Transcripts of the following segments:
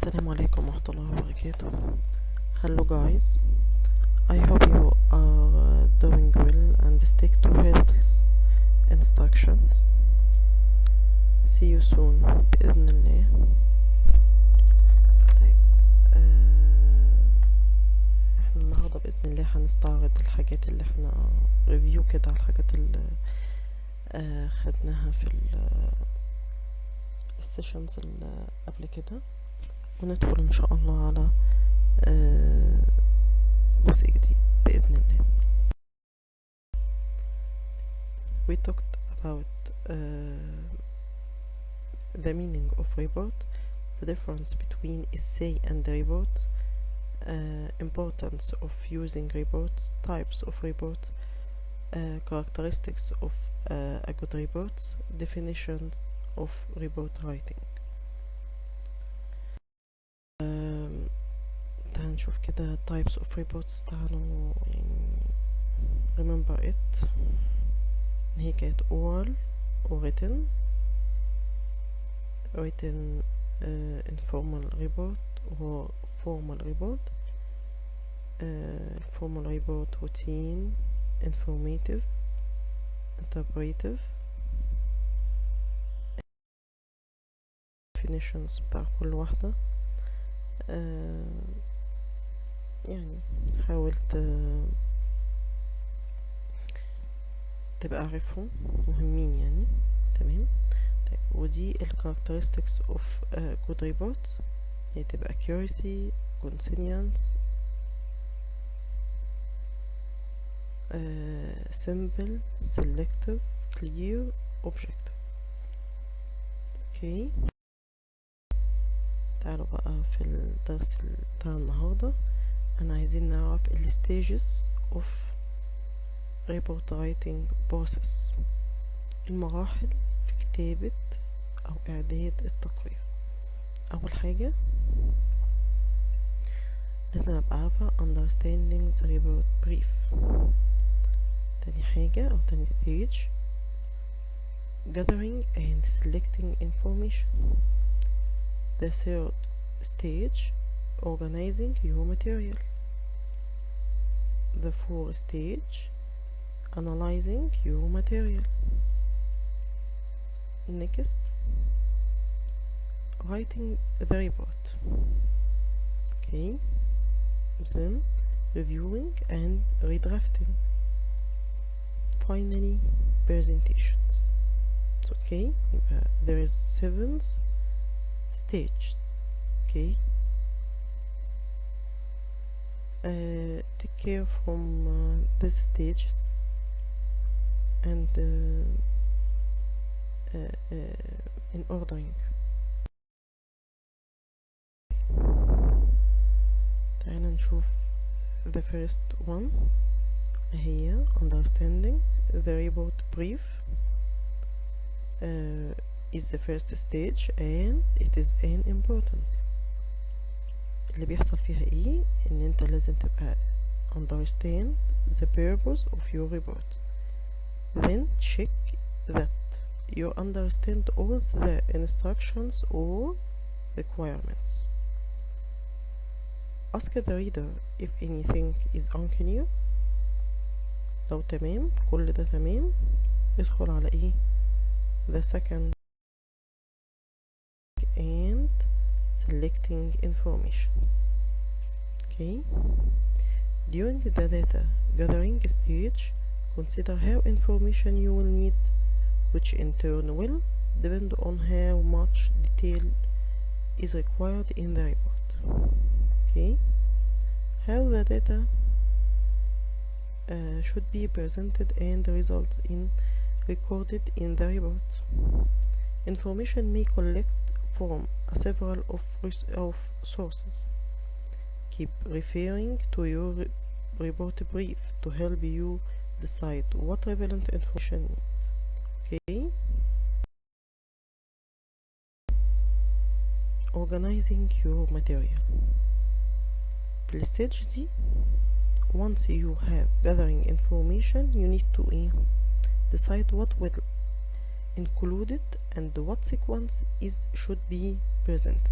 السلام عليكم ورحمة الله وبركاته. Hello guys, I hope you are doing well and stick to health instructions. See you soon بإذن الله. طيب احنا النهاردة بإذن الله هنستعرض الحاجات اللي احنا ريفيو كده على الحاجات اللي خدناها في السيشنز اللي قبل كده، وندخل ان شاء الله على جزء جديد بإذن الله. We talked about the meaning of report, the difference between essay and report, importance of using reports, types of reports, characteristics of a good report, definitions of report writing. تعالوا نشوف كده types of reports. تعالوا يعني remember it. هي كانت oral و written informal report و formal report. formal report routine, informative, interpretive. definitions بتاع كل واحدة. يعني حاولت تبقى عارفهم، مهمين يعني. تمام. طيب ودي ال characteristics of good report. هي تبقى accuracy, consonance, simple, selective, clear, objective. اوكي، تعالوا بقى في الدرس بتاع النهاردة. انا عايزين نعرف ال stages of report writing process، المراحل في كتابة او اعداد التقرير. اول حاجة لازم ابقى عارفة understanding the report brief. تاني حاجة او تاني stage gathering and selecting information. The third stage organizing your material. The fourth stage analyzing your material. Next, writing the report. Okay, then reviewing and redrafting. Finally, presentations. Okay, there is 7 stages. Okay, take care from these stages and in ordering. تعالى نشوف the first one هي understanding the report brief. Is the first stage and it is an important. اللي بيحصل فيها ايه؟ ان انت لازم تبقى understand the purpose of your report, then check that you understand all the instructions or requirements. Ask the reader if anything is unclear. لو تمام كل ده تمام، ادخل على ايه؟ the second and selecting information. Okay, during the data gathering stage, consider how information you will need, which in turn will depend on how much detail is required in the report. Okay, how the data should be presented and results in recorded in the report. Information may collect from several of sources. Keep referring to your report brief to help you decide what relevant information needs. Okay, organizing your material. في الستيج دي once you have gathering information you need to decide what will included and what sequence should be presented.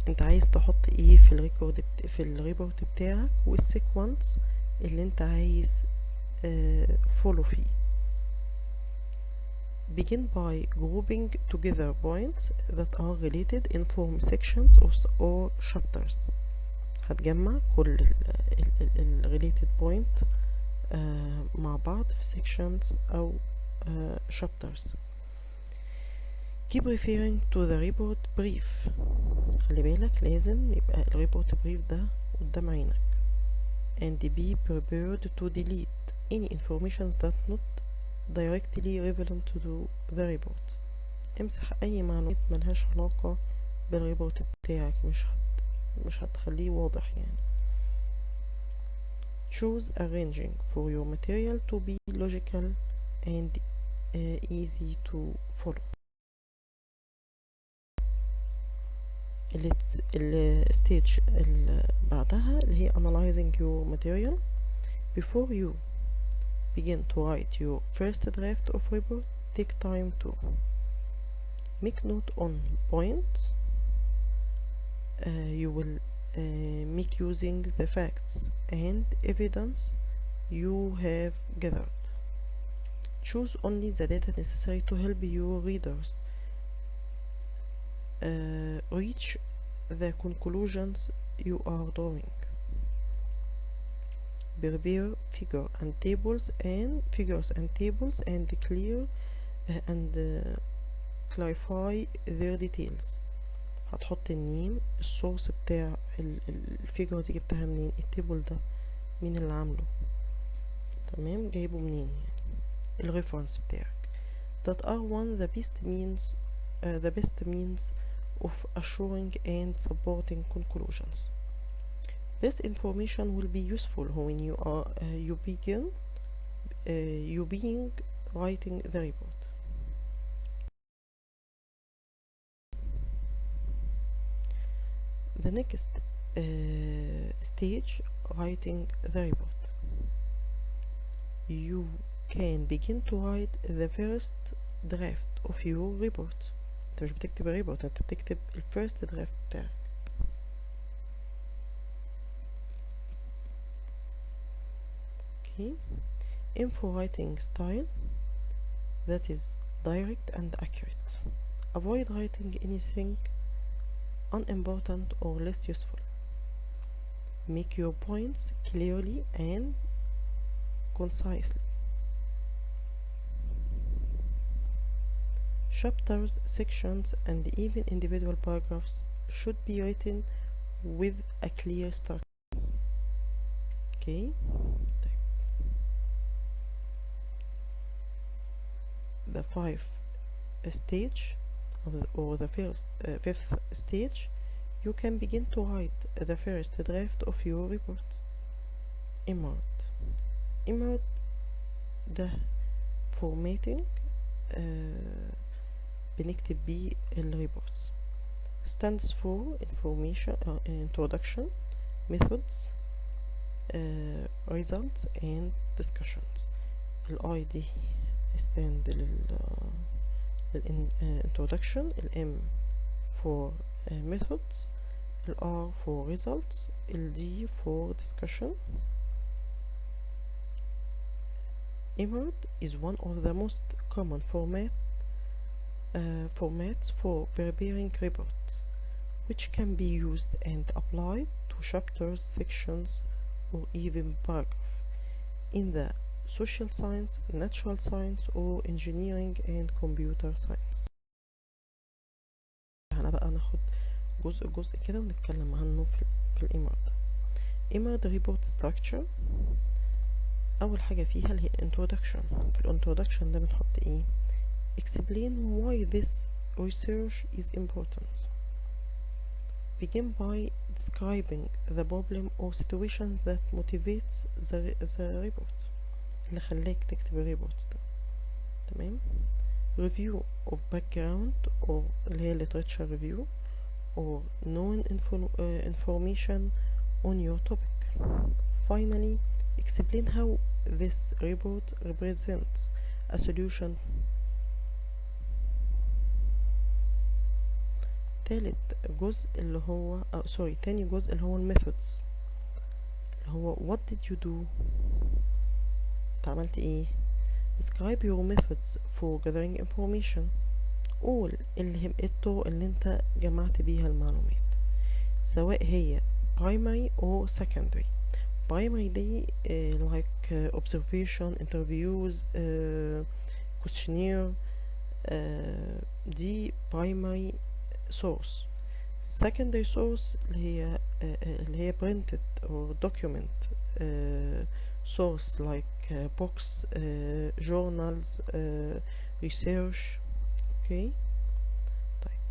انت عايز تحط ايه في الريكورد في الريبورت بتاعك والسيكونس اللي انت عايز follow فيه. Begin by grouping together points that are related in form sections or chapters. هتجمع كل ال related point مع بعض في sections أو chapters. Keep referring to the report brief. خلي بالك لازم يبقى ال report brief ده قدام عينك. And be prepared to delete any information that not directly relevant to the report. امسح اي معلومات ملهاش علاقة بالريبورت بتاعك، مش هتخليه واضح يعني. Choose arranging for your material to be logical and easy to follow. الستيج اللي بعدها اللي هي analyzing your material. Before you begin to write your first draft of report, take time to make note on points you will make using the facts and evidence you have gathered. Choose only the data necessary to help your readers reach the conclusions you are drawing. Prepare figures and tables and clear and clarify their details. هتحط النيم، السورس بتاع الفيجر دي جبتها منين، التيبل ده مين اللي عامله، تمام، جايبه منين يعني، الريفرنس بتاعك. that are one the best means of assuring and supporting conclusions. This information will be useful when you begin writing the report. The next stage, writing the report. You can begin to write the first draft of your report. انت مش بتكتب الريبورت، انت بتكتب ال first draft بتاعك. Okay. Info writing style that is direct and accurate. Avoid writing anything unimportant or less useful. Make your points clearly and concisely. Chapters, sections, and even individual paragraphs should be written with a clear structure. Okay. The fifth stage, you can begin to write the first draft of your report. Imart ده formatting بنكتب بيه الريبورتس. stands for introduction, methods, results and discussions. ال I دي stand introduction, ال M for methods, ال R for results, ال D for discussion. Imart is one of the most common formats for preparing reports, which can be used and applied to chapters, sections, or even paragraphs in the social science, natural science, or engineering and computer science. هنبقى ناخد جزء كده ونتكلم عنه في الإمارة ده. إمارة report structure. أول حاجة فيها اللي هي introduction. في introduction ده بنحط إيه؟ Explain why this research is important. Begin by describing the problem or situation that motivates the report. اللي خلاك تكتب الريبورت ده، تمام. Review of background or اللي هي literature review or known information on your topic. Finally, explain how this report represents a solution. تالت جزء اللي هو تاني جزء اللي هو الميثودز، اللي هو what did you do، انت عملت ايه. describe your methods for gathering information، قول الطرق اللي انت جمعت بيها المعلومات، سواء هي primary or secondary. primary دي like observation, interviews, questionnaire، دي primary source. secondary source اللي هي printed or document source like books, journals, research. okay. طيب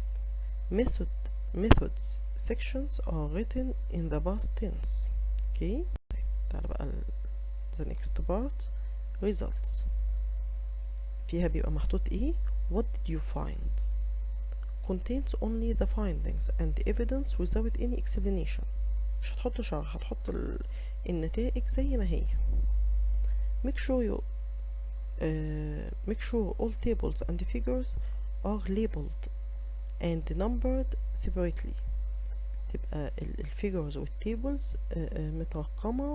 methods sections are written in the past tense. okay. طيب تعالى بقى the next part results. فيها بيبقى محطوط ايه what did you find contains only the findings and evidence without any explanation. مش هتحط شرح، هتحط النتائج زي ما هي. make sure all tables and figures are labeled and numbered separately. تبقى الفيجرز والتيبلز مترقمة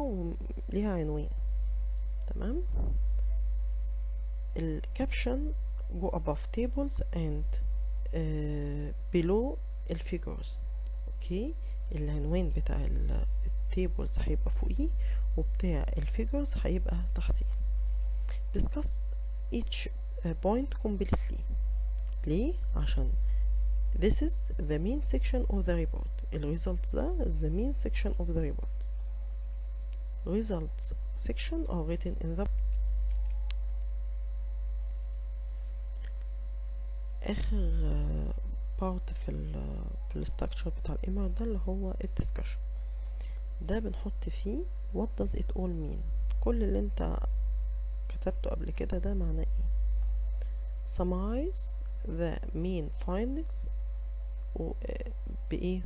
وليها عنوان. تمام. الكابشن go above tables and below الفيجرز. اوكي. العنوان بتاع التيبلز هيبقى فوقيه وبتاع الفيجرز هيبقى تحتيه. discuss each point completely. ليه؟ عشان this is the main section of the report. results ده is the main section of the report. results section are written in the آخر part في الستراكشر بتاع الإيميل ده اللي هو الدسكشن. ده بنحط فيه what does it all mean. كل اللي انت كتبته قبل كده ده معناه ايه. summarize the main findings بإيه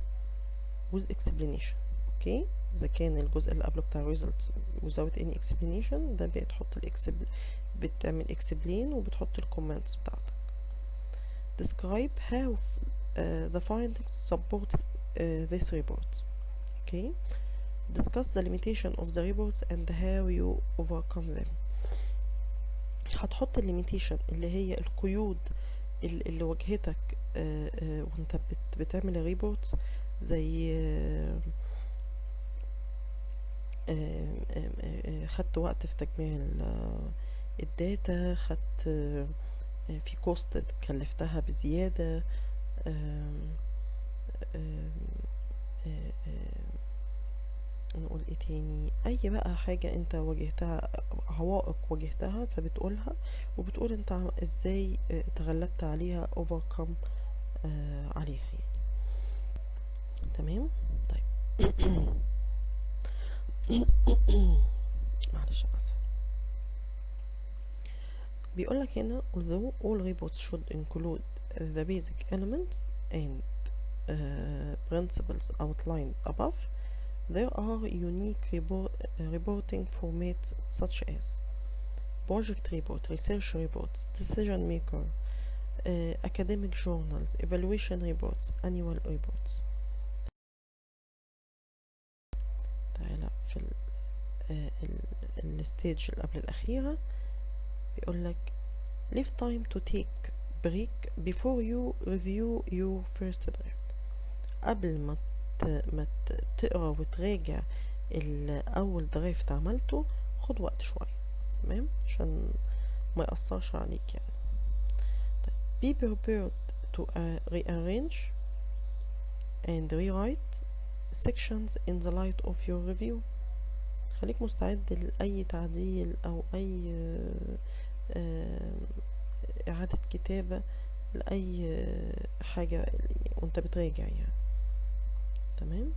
with explanation. اوكي. إذا كان الجزء اللي قبله بتاع results without any explanation ده بتحط بتعمل explain وبتحط الكومنتس بتاعتك. describe how the findings support this report. okay. discuss the limitation of the reports and how you overcome them. هتحط الليميتيشن اللي هي القيود اللي واجهتك وانت بتعمل الريبورتس، زي خدت وقت في تجميع الداتا، خدت في كوست كلفتها بزيادة، نقول ايه تاني، اي بقى حاجة انت واجهتها، عوائق واجهتها فبتقولها وبتقول انت ازاي تغلبت عليها overcome عليها يعني. تمام. طيب معلش اسف. بيقولك هنا although all reports should include the basic elements and principles outlined above, there are unique reporting formats such as project report, research reports, decision maker, academic journals, evaluation reports, annual reports. تعالى في الستيج اللي قبل الأخيرة بيقولك leave time to take break before you review your first draft. قبل ما تقرا وتراجع اول درافت عملته خد وقت شويه. تمام. عشان ما يأثرش عليك يعني. طيب be prepared to rearrange and rewrite sections in the light of your review. خليك مستعد لأي تعديل أو أي إعادة كتابة لأي حاجة وانت بتراجع يعني. تمام.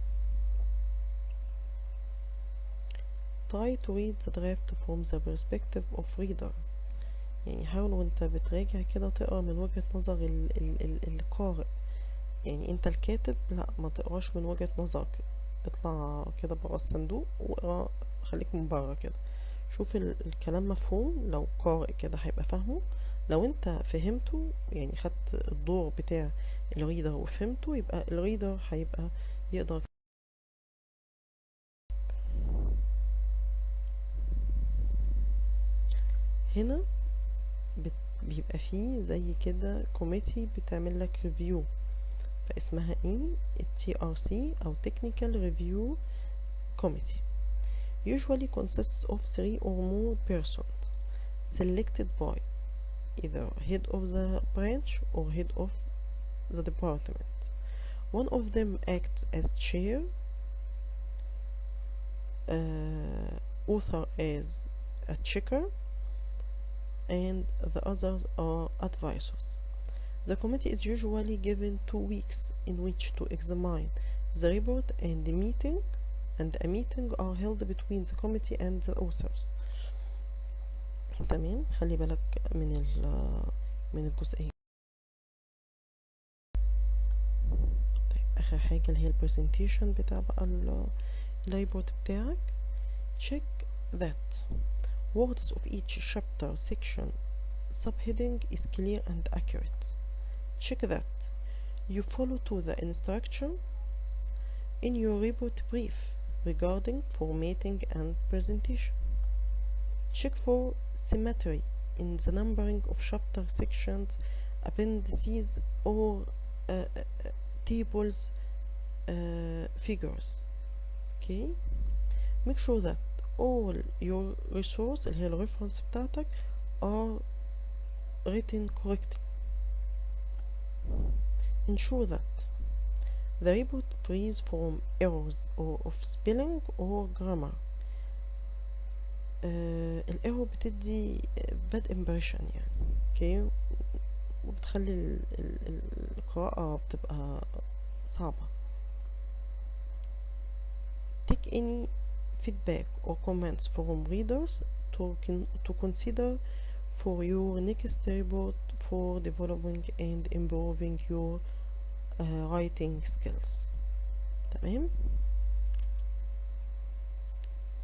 try to read the draft from the perspective of reader. يعني حاول وانت بتراجع كده تقرا من وجهة نظر القارئ. يعني انت الكاتب لا، ما تقراش من وجهة نظرك، اطلع كده برا الصندوق واقرا، خليك من برا كده، شوف الكلام مفهوم. لو قارئ كده هيبقى فاهمه، لو انت فهمته يعني خدت الدور بتاع الريدر وفهمته، يبقى الريدر هيبقى يقدر. هنا بيبقى فيه زي كده كوميتي بتعمل لك ريفيو، فاسمها ايه؟ TRC او Technical Review Committee. Usually consists of 3 or more persons selected by either head of the branch or head of the department. One of them acts as chair, author as a checker, and the others are advisors. The committee is usually given 2 weeks in which to examine the report, and a meeting are held between the committee and the authors. تمام، خلي بالك من الجزئية. طيب آخر حاجة اللي هي البرزنتيشن بتاع بقى الريبورت بتاعك. check that words of each chapter, section, subheading is clear and accurate. Check that you follow to the instruction in your report brief regarding formatting and presentation. Check for symmetry in the numbering of chapter sections, appendices, or tables, figures. Okay, make sure that all your resource اللي هي الريفرنس بتاعتك are written correctly. Ensure that the report frees from errors or of spelling or grammar. الايرور بتدي bad impression يعني، اوكي، وبتخلي القراءة بتبقى صعبة. Take any feedback or comments from readers to consider for your next report for developing and improving your writing skills. تمام،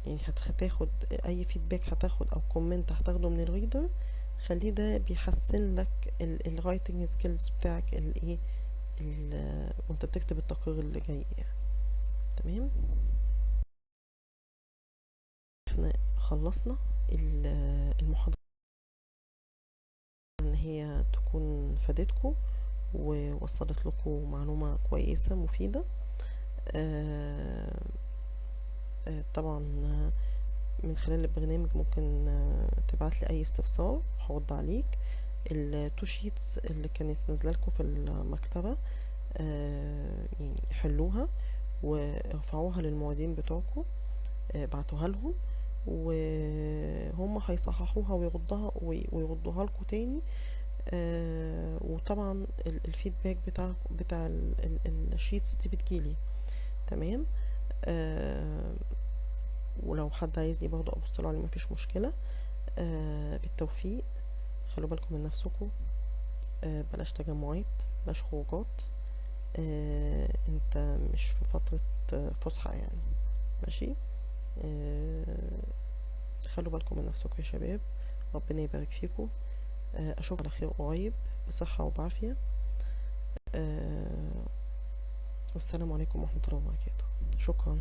يعني هتاخد اي فيدباك هتاخد او كومنت هتاخده من الريدر، خليه ده بيحسن لك الرايتنج سكيلز بتاعك الايه وانت بتكتب التقرير اللي جاي يعني. تمام، احنا خلصنا المحاضرة، ان هي تكون فادتكم ووصلت لكم معلومة كويسة مفيدة. طبعا من خلال البرنامج ممكن تبعت لي اي استفسار هرد عليك. التو شيتس اللي كانت نازله لكم في المكتبه يعني حلوها وارفعوها للمعيدين بتوعكم، بعتوها لهم وهم هيصححوها ويردوها لكم تاني. وطبعا الفيدباك بتاع الشيتس دي بتجيلي. تمام، ولو حد عايزني برضه ابصله عليه مفيش مشكله. بالتوفيق، خلوا بالكم من نفسكم، بلاش تجمعات، بلاش خروجات، انت مش في فتره فسحه يعني، ماشي. خلوا بالكم من نفسكم يا شباب، ربنا يبارك فيكم. اشوف على خير قريب بصحه وبعافيه. والسلام عليكم ورحمه الله وبركاته. شكرا.